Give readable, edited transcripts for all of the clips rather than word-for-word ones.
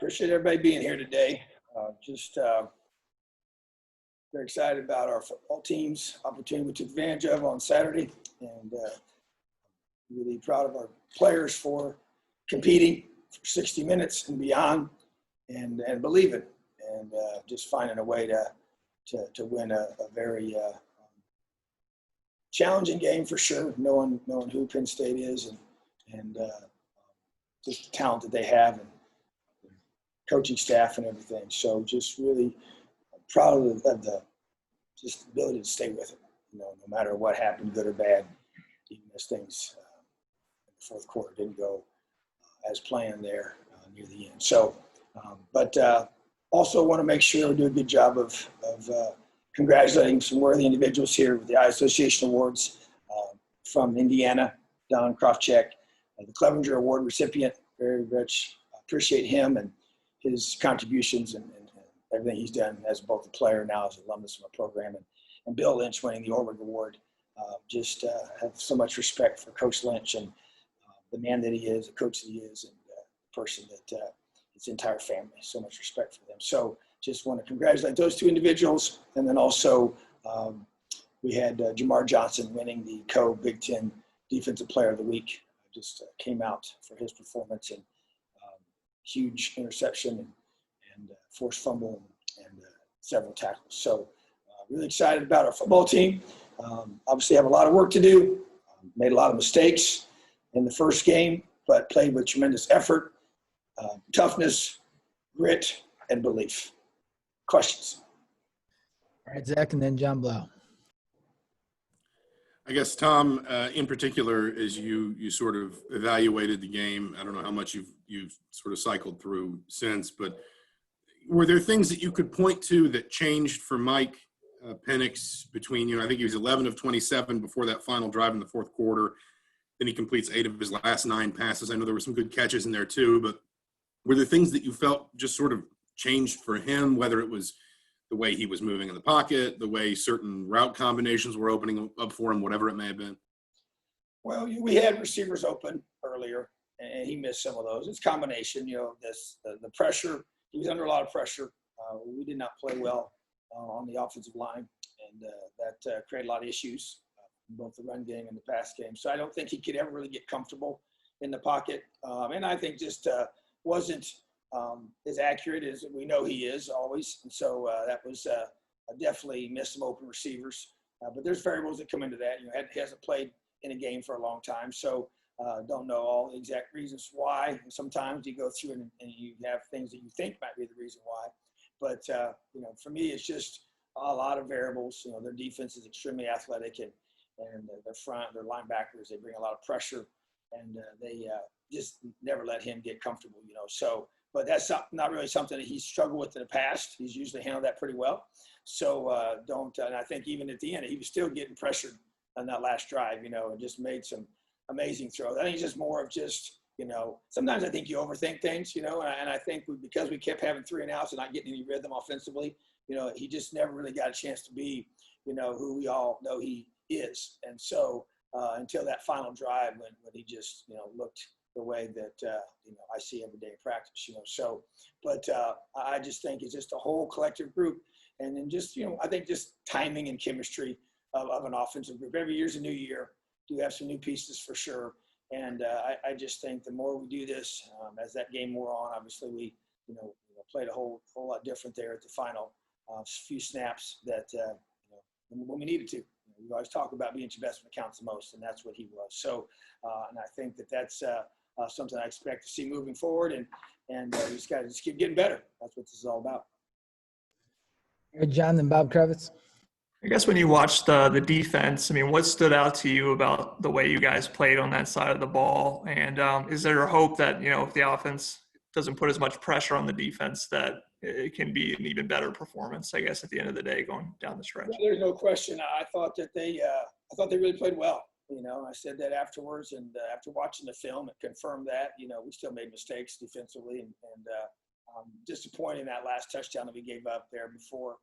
Appreciate everybody being here today. Very excited about our football team's opportunity we took advantage of on Saturday, and really proud of our players for competing for 60 minutes and beyond, and believing, and just finding a way to win a very challenging game for sure, knowing who Penn State is and just the talent that they have and coaching staff and everything. So just really proud of the just ability to stay with it, no matter what happened, good or bad, even as things in the fourth quarter didn't go as planned there near the end. So, but also want to make sure we do a good job of congratulating some worthy individuals here with the Eye Association Awards from Indiana, Don Krofchek, the Clevenger Award recipient. Very much appreciate him and his contributions and everything he's done as both a player now as an alumnus of our program, and Bill Lynch winning the Orwig Award. Have so much respect for Coach Lynch and the man that he is, the coach that he is, and the person that his entire family. So much respect for them. So just want to congratulate those two individuals. And then also we had Jamar Johnson winning the Co-Big Ten Defensive Player of the Week. Just came out for his performance and huge interception and forced fumble and several tackles. So really excited about our football team. Obviously have a lot of work to do. Made a lot of mistakes in the first game, but played with tremendous effort, toughness, grit, and belief. Questions? All right, Zach, and then John Blau. I guess, Tom, in particular, as you sort of evaluated the game, I don't know how much you've sort of cycled through since, but were there things that you could point to that changed for Mike Penix between, I think he was 11 of 27 before that final drive in the fourth quarter. Then he completes 8 of his last 9 passes. I know there were some good catches in there too, but were there things that you felt just sort of changed for him, whether it was the way he was moving in the pocket, the way certain route combinations were opening up for him, whatever it may have been? Well, we had receivers open earlier, and he missed some of those. It's a combination, the pressure. He was under a lot of pressure. We did not play well on the offensive line, and that created a lot of issues in both the run game and the pass game. So I don't think he could ever really get comfortable in the pocket. And I think just wasn't as accurate as we know he is always. And so that was definitely missed some open receivers. But there's variables that come into that. He hasn't played in a game for a long time. So don't know all the exact reasons why. And sometimes you go through and you have things that you think might be the reason why. But, for me, it's just a lot of variables. Their defense is extremely athletic, and their front, their linebackers, they bring a lot of pressure, and they just never let him get comfortable, So, but that's not really something that he's struggled with in the past. He's usually handled that pretty well. So and I think even at the end, he was still getting pressured on that last drive, and just made some amazing throws. I think it's just more of just, sometimes I think you overthink things, and I think because we kept having 3 and outs and not getting any rhythm offensively, he just never really got a chance to be, who we all know he is. And so until that final drive when he just, looked the way that, I see every day in practice, So, but I just think it's just a whole collective group. And then just, I think just timing and chemistry of an offensive group. Every year's a new year. Do have some new pieces for sure. And I just think the more we do this, as that game wore on, obviously we, played a whole lot different there at the final few snaps that, when we needed to. We always talk about being your best when it counts the most, and that's what he was. So, and I think that's something I expect to see moving forward, and we just got to keep getting better. That's what this is all about. All right, John, then Bob Kravitz. I guess when you watched the defense, what stood out to you about the way you guys played on that side of the ball? And is there a hope that, if the offense doesn't put as much pressure on the defense, that it can be an even better performance, I guess, at the end of the day going down the stretch? Well, there's no question. I thought that they really played well. I said that afterwards, and after watching the film, it confirmed that. We still made mistakes defensively, and disappointing that last touchdown that we gave up there before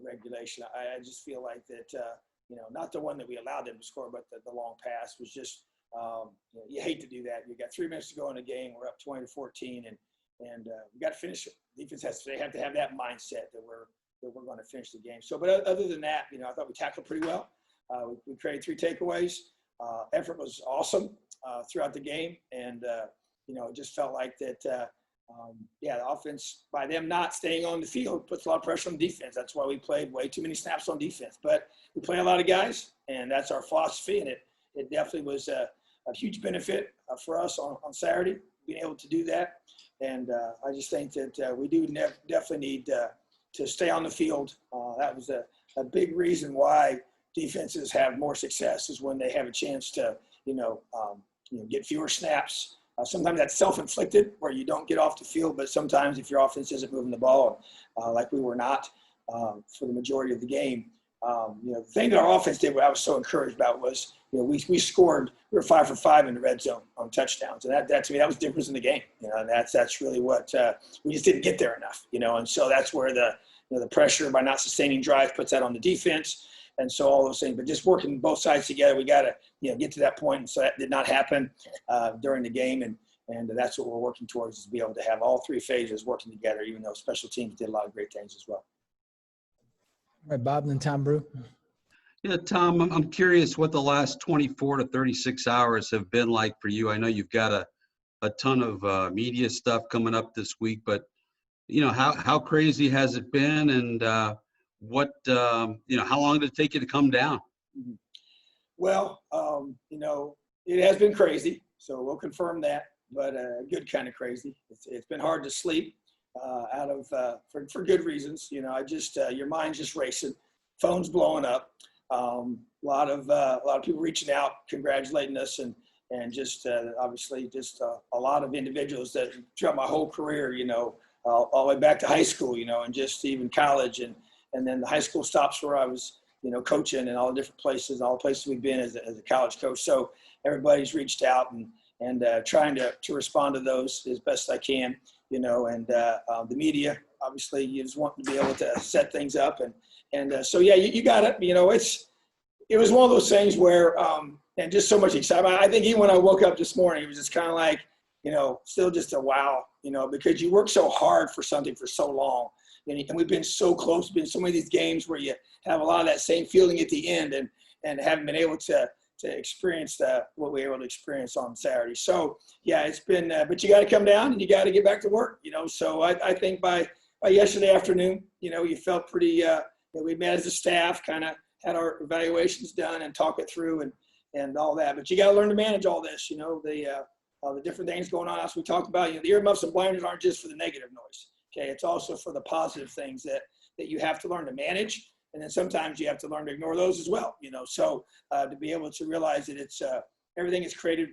regulation. I just feel like that, not the one that we allowed them to score, but the long pass was just, you hate to do that. You got 3 minutes to go in the game. We're up 20-14, and And we got to finish it. Defense they have to have that mindset that we're going to finish the game. So, but other than that, I thought we tackled pretty well. We created 3 takeaways. Effort was awesome throughout the game, and it just felt like that. The offense, by them not staying on the field, puts a lot of pressure on defense. That's why we played way too many snaps on defense. But we play a lot of guys, and that's our philosophy. And it definitely was a huge benefit for us on Saturday, being able to do that. And I just think that we do definitely need to stay on the field. That was a big reason why defenses have more success, is when they have a chance to, get fewer snaps. Sometimes that's self-inflicted, where you don't get off the field, but sometimes if your offense isn't moving the ball, like we were not for the majority of the game, the thing that our offense did, what I was so encouraged about, was we scored. We were 5 for 5 in the red zone on touchdowns, and that to me, that was the difference in the game. And that's really what we just didn't get there enough. And so that's where the pressure by not sustaining drive puts that on the defense. And so all those things, but just working both sides together, we got to get to that point. And so that did not happen during the game, and that's what we're working towards, is to be able to have all 3 phases working together, even though special teams did a lot of great things as well. All right, Bob, and then Tom Brew. Yeah, Tom, I'm curious what the last 24 to 36 hours have been like for you. I know you've got a ton of media stuff coming up this week, but how crazy has it been, and how long did it take you to come down? Well, it has been crazy, so we'll confirm that, but good kind of crazy. It's been hard to sleep for good reasons. I just your mind's just racing, phone's blowing up, a lot of people reaching out, congratulating us, and just obviously just a lot of individuals that throughout my whole career, all the way back to high school, and just even college, and then the high school stops where I was, coaching, and all the different places, all the places we've been as a college coach. So everybody's reached out and trying to respond to those as best I can, and the media, obviously, you just want to be able to set things up. And so, yeah, you got it. It was one of those things where, and just so much excitement. I think even when I woke up this morning, it was just kind of like, still just a wow, because you work so hard for something for so long. And we've been so close, been so many of these games where you have a lot of that same feeling at the end, and haven't been able to experience what we were able to experience on Saturday. So, yeah, it's been, but you got to come down and you got to get back to work, So I think by yesterday afternoon, you felt pretty, we met as a staff, kind of had our evaluations done and talk it through and all that. But you got to learn to manage all this, the different things going on. As we talked about, the earmuffs and blinders aren't just for the negative noise. Okay, it's also for the positive things that you have to learn to manage, and then sometimes you have to learn to ignore those as well. So to be able to realize that it's everything is created,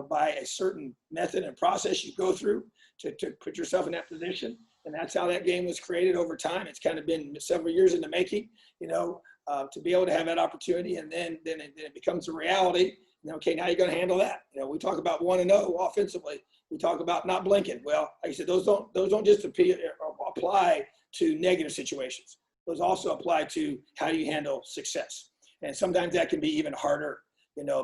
by a certain method and process you go through to put yourself in that position, and that's how that game was created over time. It's kind of been several years in the making, to be able to have that opportunity, and then it becomes a reality. Okay, now you're going to handle that. We talk about 1-0 offensively. We talk about not blinking. Well, like I said, those don't just apply to negative situations. Those also apply to how do you handle success. And sometimes that can be even harder,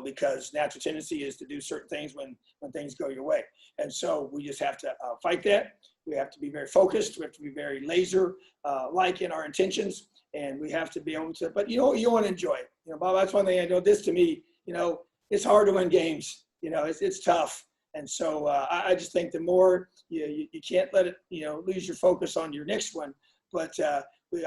because natural tendency is to do certain things when things go your way. And so we just have to fight that. We have to be very focused. We have to be very laser-like in our intentions. And we have to be able to, but you want to enjoy it. Bob, that's one thing I know. This to me, it's hard to win games. It's tough. And so I just think the more you can't let it, lose your focus on your next one. But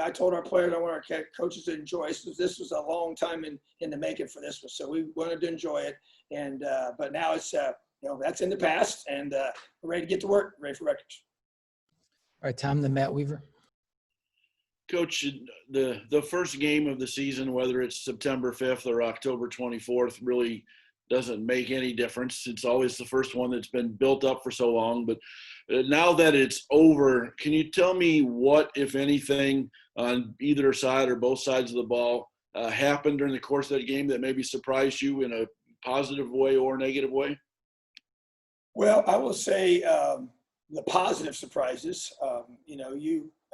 I told our players, I want our coaches to enjoy it. This was a long time in the making for this one. So we wanted to enjoy it. And but now it's, that's in the past, and we're ready to get to work, ready for Rutgers. All right, Tom, then Matt Weaver. Coach, the first game of the season, whether it's September 5th or October 24th, really doesn't make any difference. It's always the first one that's been built up for so long. But now that it's over, can you tell me what, if anything, on either side or both sides of the ball happened during the course of that game that maybe surprised you in a positive way or negative way? Well, I will say the positive surprises, I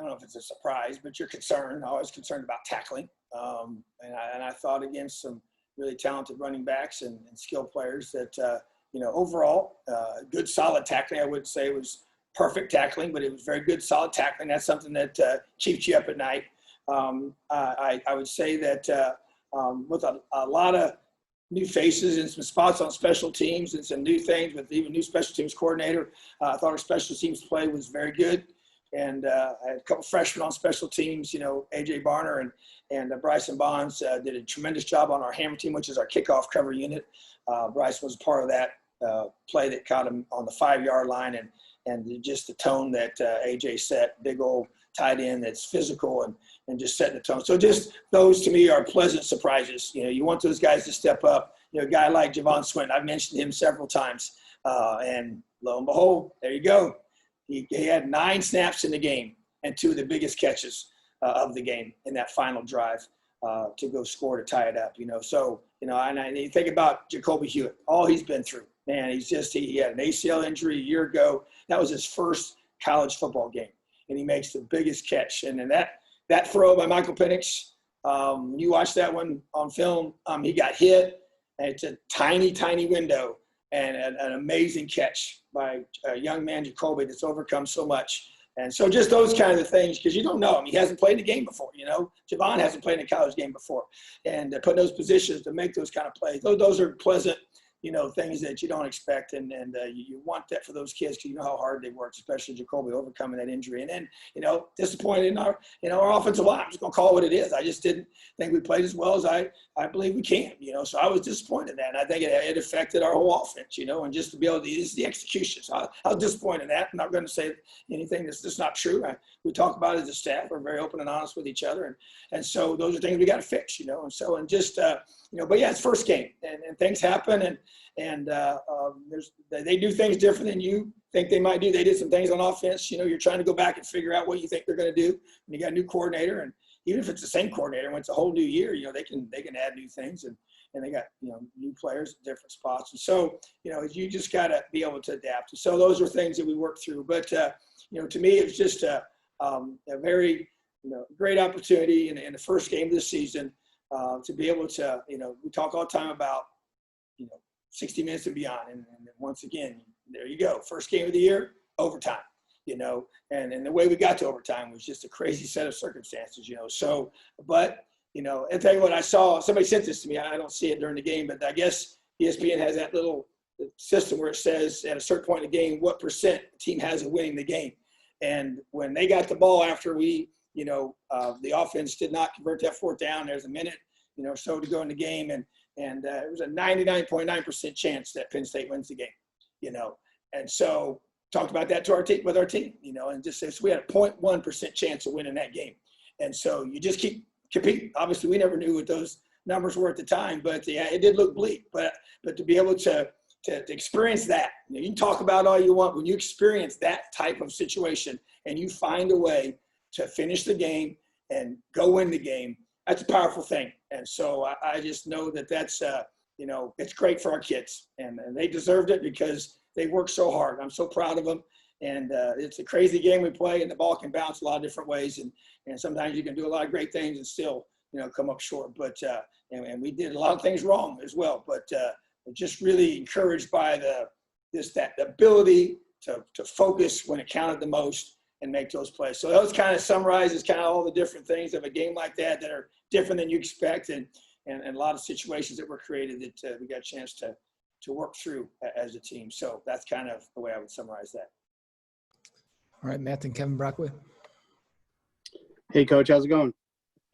don't know if it's a surprise, but you're concerned, always concerned about tackling. And I thought against some really talented running backs and skill players that, overall, good solid tackling, I would say, was perfect tackling, but it was very good, solid tackling. That's something that keeps you up at night. I would say that with a lot of new faces and some spots on special teams and some new things with even new special teams coordinator, I thought our special teams play was very good. And I had a couple freshmen on special teams, AJ Barner and Bryson Bonds did a tremendous job on our hammer team, which is our kickoff cover unit. Bryson was part of that play that caught him on the 5-yard line, and just the tone that AJ set, big old tight end that's physical and just setting the tone. So just those to me are pleasant surprises. You want those guys to step up. A guy like Javon Swinton, I've mentioned him several times, and lo and behold, there you go. He had 9 snaps in the game and 2 of the biggest catches of the game in that final drive to go score to tie it up. So and you think about Jacoby Hewitt, all he's been through. Man, he had an ACL injury a year ago. That was his first college football game, and he makes the biggest catch. And then that throw by Michael Penix, you watch that one on film. He got hit, and it's a tiny, tiny window, and an amazing catch by a young man, Jacoby, that's overcome so much. And so just those kind of things, because you don't know him. He hasn't played in a game before, Javon hasn't played in a college game before. And put those positions to make those kind of plays, those are pleasant, things that you don't expect. And you want that for those kids, because you know how hard they work, especially Jacoby overcoming that injury. And then, disappointed in our offensive line. I'm just going to call it what it is. I just didn't think we played as well as I believe we can, so I was disappointed in that. And I think it affected our whole offense, and just to be able to, this is the execution. So I was disappointed in that. I'm not going to say anything that's just not true. We talk about it as a staff. We're very open and honest with each other. And so those are things we got to fix, but yeah, it's first game and things happen and they do things different than you think they might do. They did some things on offense. You're trying to go back and figure out what you think they're going to do. And you got a new coordinator, and even if it's the same coordinator, when it's a whole new year, they can add new things and they got, new players at different spots. And so, you just got to be able to adapt. So those are things that we work through. But, to me, it was just a very, great opportunity in the first game of the season to be able to, we talk all the time about, 60 minutes and beyond. And once again, there you go. First game of the year, overtime, and the way we got to overtime was just a crazy set of circumstances, So, but, I'll tell you what I saw. Somebody sent this to me. I don't see it during the game, but I guess ESPN has that little system where it says at a certain point in the game, what percent the team has of winning the game. And when they got the ball after we, the offense did not convert that 4th down, there's a minute, so to go in the game. And it was a 99.9% chance that Penn State wins the game, And so talked about that to our team, with our team, and just says we had a 0.1% chance of winning that game. And so you just keep competing. Obviously, we never knew what those numbers were at the time, but yeah, it did look bleak. But to be able to experience that, you can talk about all you want. When you experience that type of situation and you find a way to finish the game and go win the game, that's a powerful thing. And so I just know that's, it's great for our kids. And they deserved it because they worked so hard. I'm so proud of them. And it's a crazy game we play, and the ball can bounce a lot of different ways. And sometimes you can do a lot of great things and still, come up short. But and we did a lot of things wrong as well. But just really encouraged by that ability to focus when it counted the most and make those plays. So those kind of summarizes kind of all the different things of a game like that are different than you expect, and a lot of situations that were created that we got a chance to work through as a team. So that's kind of the way I would summarize that. All right, Matt and Kevin Brockway. Hey, Coach, how's it going?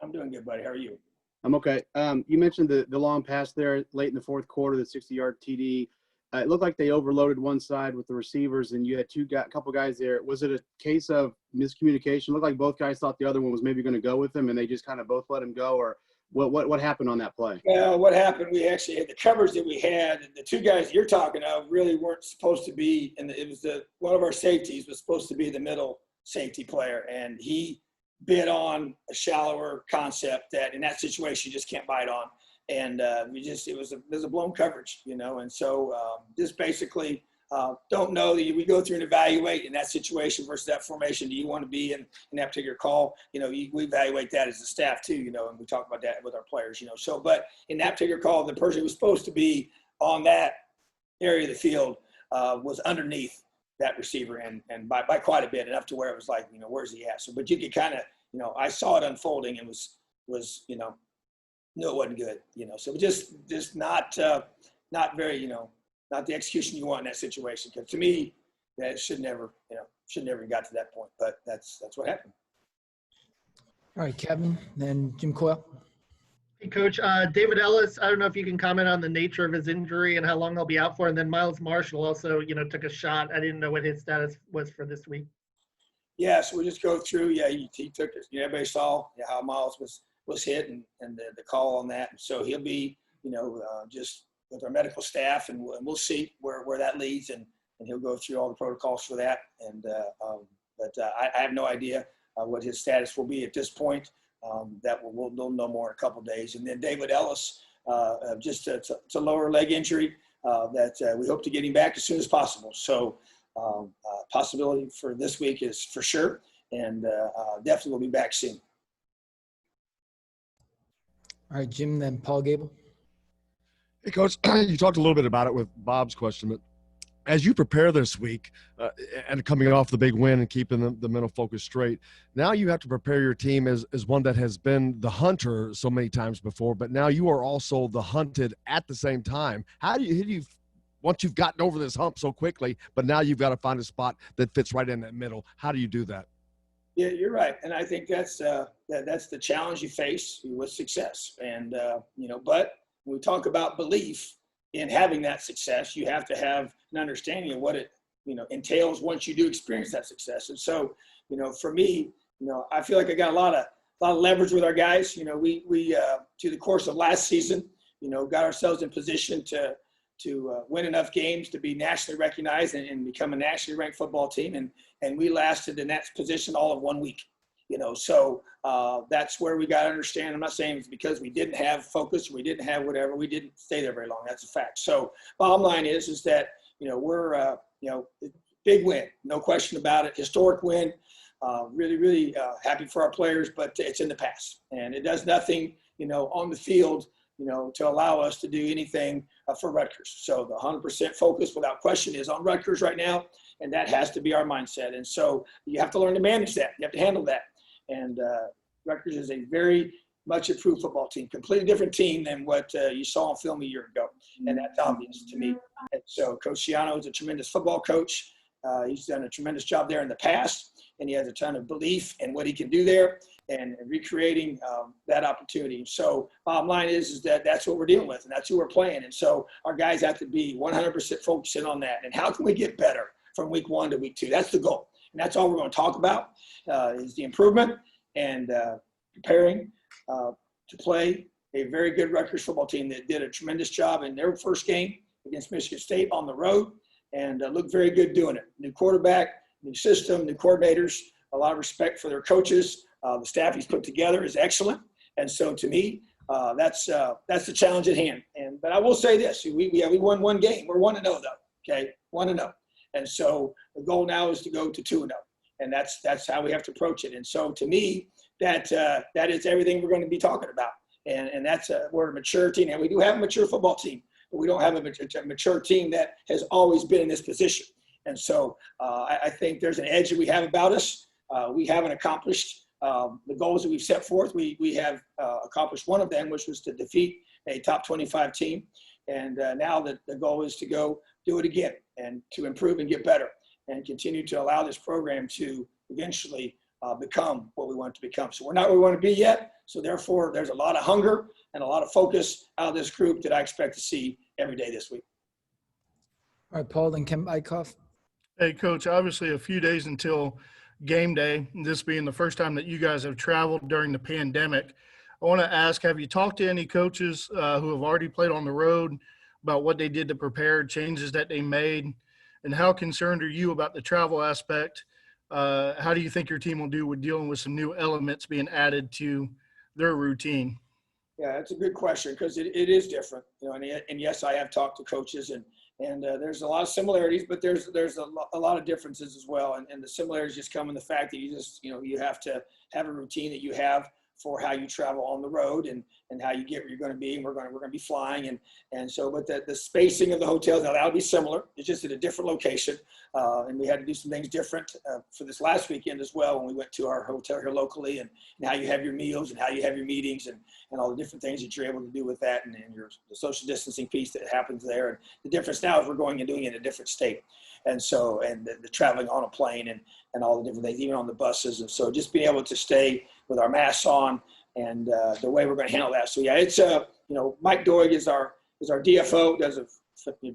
I'm doing good, buddy. How are you? I'm okay. You mentioned the long pass there late in the 4th quarter, the 60-yard TD. It looked like they overloaded one side with the receivers, and you had a couple guys there. Was it a case of miscommunication? It looked like both guys thought the other one was maybe going to go with him, and they just kind of both let him go, or what happened on that play? Well, what happened, we actually had the coverage that we had. The 2 guys you're talking of really weren't supposed to be, and it was one of our safeties was supposed to be the middle safety player, and he bid on a shallower concept that in that situation you just can't bite on. And it was a blown coverage, and so just basically don't know that we go through and evaluate in that situation versus that formation. Do you want to be in that particular call? We evaluate that as a staff too, and we talk about that with our players, So, but in that particular call, the person who was supposed to be on that area of the field was underneath that receiver and by quite a bit, enough to where it was like, where's he at? So, but you could kind of, I saw it unfolding and was, no, it wasn't good, so just not very, not the execution you want in that situation. Because to me, that should never got to that point, but that's what happened. All right, Kevin, then Jim Coyle. Hey, Coach. David Ellis, I don't know if you can comment on the nature of his injury and how long he'll be out for. And then Miles Marshall also, took a shot. I didn't know what his status was for this week. Yeah, so we'll just go through. Yeah, he took it. Everybody saw how Miles was hit and the call on that. So he'll be, just with our medical staff, and we'll see where that leads, and he'll go through all the protocols for that. And but I have no idea what his status will be at this point. That we'll know more in a couple of days. And then David Ellis, just it's a lower leg injury that we hope to get him back as soon as possible. So possibility for this week is for sure, and definitely will be back soon. All right, Jim, then Paul Gable. Hey, Coach, you talked a little bit about it with Bob's question, but as you prepare this week and coming off the big win and keeping the mental focus straight, now you have to prepare your team as one that has been the hunter so many times before, but now you are also the hunted at the same time. How do you once you've gotten over this hump so quickly, but now you've got to find a spot that fits right in that middle? How do you do that? Yeah, you're right, and I think that's the challenge you face with success. And but when we talk about belief in having that success, you have to have an understanding of what it entails once you do experience that success. And so for me, I feel like I got a lot of leverage with our guys. We through the course of last season, got ourselves in position to win enough games to be nationally recognized and become a nationally ranked football team. And we lasted in that position all of 1 week. So that's where we got to understand. I'm not saying it's because we didn't have focus, we didn't have whatever, we didn't stay there very long. That's a fact. So bottom line is that, we're, big win, no question about it. Historic win, really, really happy for our players, but it's in the past and it does nothing, on the field, to allow us to do anything for Rutgers. So the 100% focus without question is on Rutgers right now. And that has to be our mindset. And so you have to learn to manage that. You have to handle that. And Rutgers is a very much improved football team, completely different team than what you saw on film a year ago. And that's obvious to me. And so Coach Schiano is a tremendous football coach. He's done a tremendous job there in the past, and he has a ton of belief in what he can do there and recreating that opportunity. So bottom line is that that's what we're dealing with, and that's who we're playing. And so our guys have to be 100% focusing on that. And how can we get better from week 1 to week 2? That's the goal. And that's all we're going to talk about is the improvement and preparing to play a very good Rutgers football team that did a tremendous job in their first game against Michigan State on the road and looked very good doing it. New quarterback, new system, new coordinators, a lot of respect for their coaches. The staff he's put together is excellent. And so to me, that's the challenge at hand. But I will say this, we won 1 game. We're 1-0 though, okay? 1-0. And so the goal now is to go to 2-0. And that's how we have to approach it. And so to me, that is everything we're going to be talking about. And that's we're a mature team. And we do have a mature football team, but we don't have a mature team that has always been in this position. And so I think there's an edge that we have about us. We haven't accomplished the goals that we've set forth. We have accomplished one of them, which was to defeat a top 25 team. And now the goal is to go do it again and to improve and get better and continue to allow this program to eventually become what we want it to become. So we're not where we want to be yet. So therefore, there's a lot of hunger and a lot of focus out of this group that I expect to see every day this week. All right, Paul, then Ken Eichhoff. Hey, Coach, obviously a few days until game day, this being the first time that you guys have traveled during the pandemic. I want to ask, have you talked to any coaches who have already played on the road about what they did to prepare, changes that they made, and how concerned are you about the travel aspect? How do you think your team will do with dealing with some new elements being added to their routine? Yeah, that's a good question because it is different. And yes, I have talked to coaches and there's a lot of similarities, but there's a lot of differences as well. And the similarities just come in the fact that you have to have a routine that you have for how you travel on the road and how you get where you're going to be. And we're going to be flying. And so, but the spacing of the hotels, now that'll be similar. It's just at a different location. And we had to do some things different for this last weekend as well when we went to our hotel here locally and how you have your meals and how you have your meetings and all the different things that you're able to do with that and the social distancing piece that happens there. And the difference now is we're going and doing it in a different state. And so, and the traveling on a plane and all the different things, even on the buses. And so just being able to stay with our masks on and the way we're going to handle that. So yeah, it's Mike Doig is our DFO, does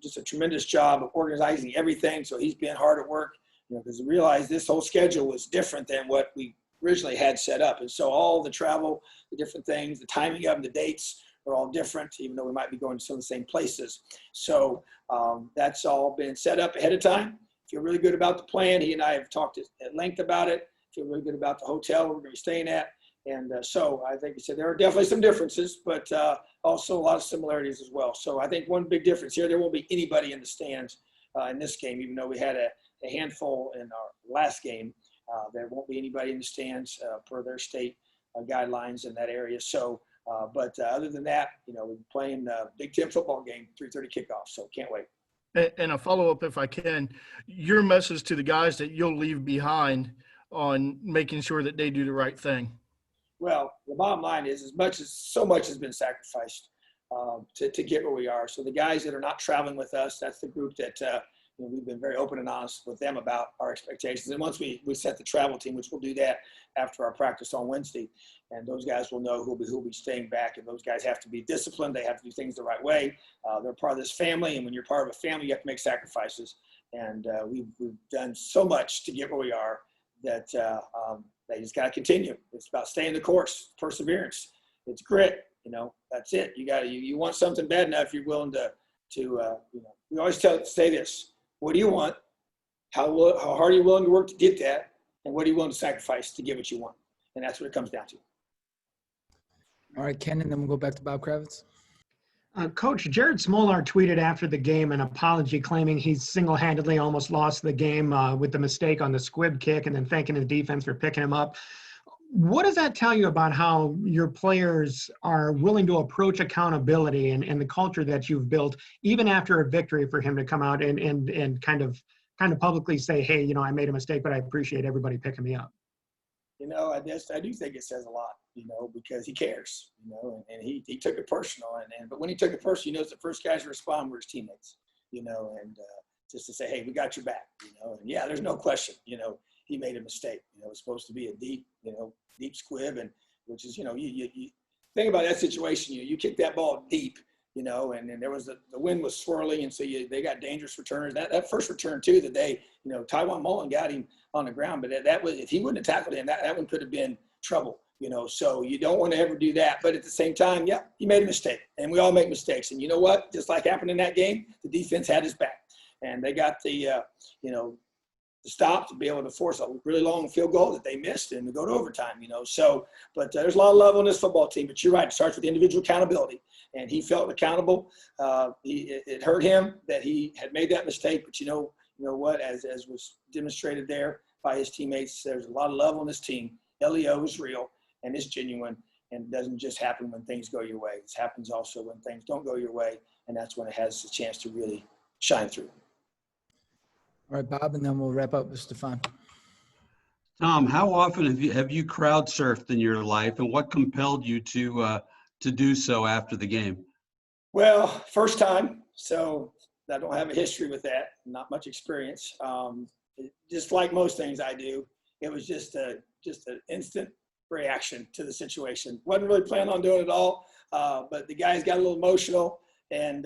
just a tremendous job of organizing everything. So he's been hard at work, because we realized this whole schedule was different than what we originally had set up. And so all the travel, the different things, the timing of them, the dates are all different, even though we might be going to some of the same places. So that's all been set up ahead of time. Feel really good about the plan. He and I have talked at length about it. Feel really good about the hotel we're going to be staying at. And so I think he said there are definitely some differences, but also a lot of similarities as well. So I think one big difference here, there won't be anybody in the stands in this game, even though we had a handful in our last game. There won't be anybody in the stands per their state guidelines in that area. So, but other than that, we're playing Big Ten football game, 3:30 kickoff. So can't wait. And a follow-up, if I can, your message to the guys that you'll leave behind on making sure that they do the right thing. Well, the bottom line is so much has been sacrificed to get where we are. So the guys that are not traveling with us, that's the group that we've been very open and honest with them about our expectations. And once we set the travel team, which we'll do that after our practice on Wednesday, and those guys will know who'll be staying back. And those guys have to be disciplined. They have to do things the right way. They're part of this family. And when you're part of a family, you have to make sacrifices. And we've done so much to get where we are that they just got to continue. It's about staying the course, perseverance. It's grit. That's it. You want something bad enough, you're willing to we always say this. What do you want? How hard are you willing to work to get that? And what are you willing to sacrifice to get what you want? And that's what it comes down to. All right, Ken, and then we'll go back to Bob Kravitz. Coach, Jared Smolar tweeted after the game an apology claiming he single-handedly almost lost the game with the mistake on the squib kick and then thanking the defense for picking him up. What does that tell you about how your players are willing to approach accountability and the culture that you've built, even after a victory, for him to come out and kind of publicly say, hey, I made a mistake, but I appreciate everybody picking me up? I do think it says a lot, because he cares, and he took it personal. But when he took it personal, the first guys to respond were his teammates, and just to say, hey, we got your back, and yeah, there's no question, he made a mistake. It was supposed to be a deep squib, and which is, you think about that situation, you kick that ball deep, and then there was the wind was swirling, and so they got dangerous returners. That first return too, that they, Tywan Mullen got him on the ground, but that was, if he wouldn't have tackled him, that one could have been trouble, so you don't want to ever do that. But at the same time, yeah, he made a mistake, and we all make mistakes. And you know what? Just like happened in that game, the defense had his back, and they got the stop to be able to force a really long field goal that they missed and to go to overtime, So, but there's a lot of love on this football team. But you're right, it starts with individual accountability. And he felt accountable. It hurt him that he had made that mistake. But you know what, as was demonstrated there by his teammates, there's a lot of love on this team. LEO is real and it's genuine. And it doesn't just happen when things go your way. It happens also when things don't go your way. And that's when it has a chance to really shine through. All right, Bob, and then we'll wrap up with Stefan. Tom, how often have you crowd surfed in your life, and what compelled you to do so after the game? Well, first time, so I don't have a history with that, not much experience. Just like most things I do, it was just an instant reaction to the situation. Wasn't really planning on doing it all, but the guys got a little emotional, and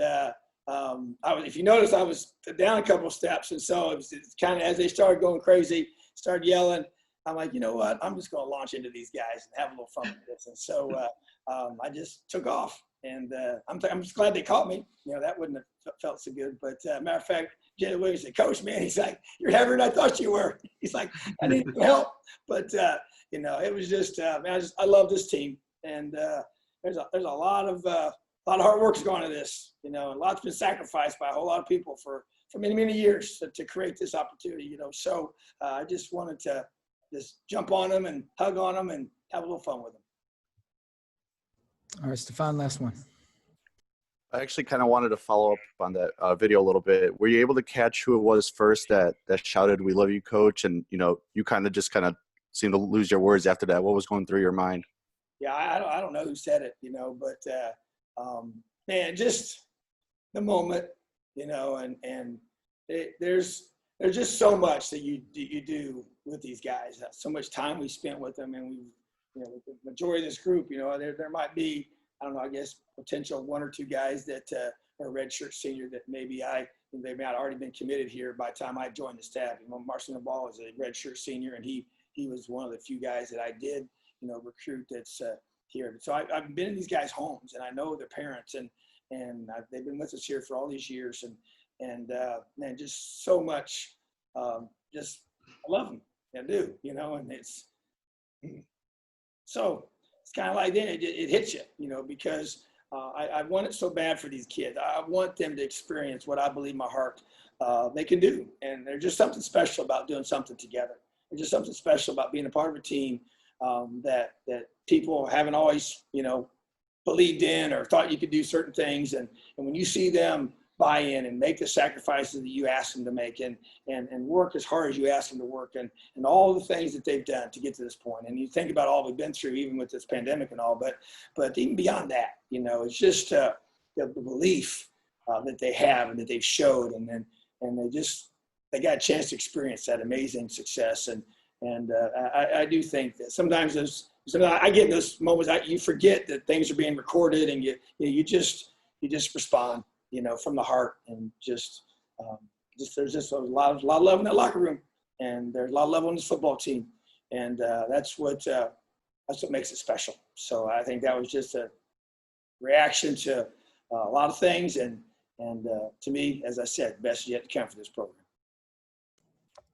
if you notice, I was down a couple of steps, and so it's kind of, as they started going crazy, started yelling, I'm like, you know what? I'm just going to launch into these guys and have a little fun with this. And so I just took off, and I'm just glad they caught me. That wouldn't have felt so good. But matter of fact, Jay Williams said, "Coach, man," he's like, "You're heavier than I thought you were." He's like, "I need some help." But it was just, man, I love this team, and there's a lot of hard work's gone into this, and a lot's been sacrificed by a whole lot of people for many, many years to create this opportunity, So I just wanted to just jump on them and hug on them and have a little fun with them. All right, Stefan, last one. I actually kind of wanted to follow up on that video a little bit. Were you able to catch who it was first that shouted, "We love you, coach"? And, you kind of seemed to lose your words after that. What was going through your mind? Yeah, I don't know who said it, but man, just the moment, and there's just so much that you do with these guys. So much time we spent with them, and with the majority of this group, there might be, I don't know, I guess potential one or two guys that are redshirt senior that they may have already been committed here by the time I joined the staff. Marcin Ball is a redshirt senior, and he was one of the few guys that I did, recruit that's here. So I've been in these guys' homes, and I know their parents, and they've been with us here for all these years, and man, just so much, just I love them, I do, and it's so. It's kind of like then it hits you, because I want it so bad for these kids. I want them to experience what I believe in my heart they can do. And there's just something special about doing something together. There's just something special about being a part of a team that people haven't always, believed in or thought you could do certain things. And when you see them buy in and make the sacrifices that you ask them to make and work as hard as you ask them to work and all the things that they've done to get to this point. And you think about all we've been through, even with this pandemic and all, but even beyond that, it's just the belief that they have and that they've showed. And they got a chance to experience that amazing success. And I do think that sometimes I get in those moments, you forget that things are being recorded and you just respond, from the heart, and there's just a lot of love in that locker room, and there's a lot of love on this football team, and that's what makes it special. So I think that was just a reaction to a lot of things, and to me, as I said, best yet to come for this program.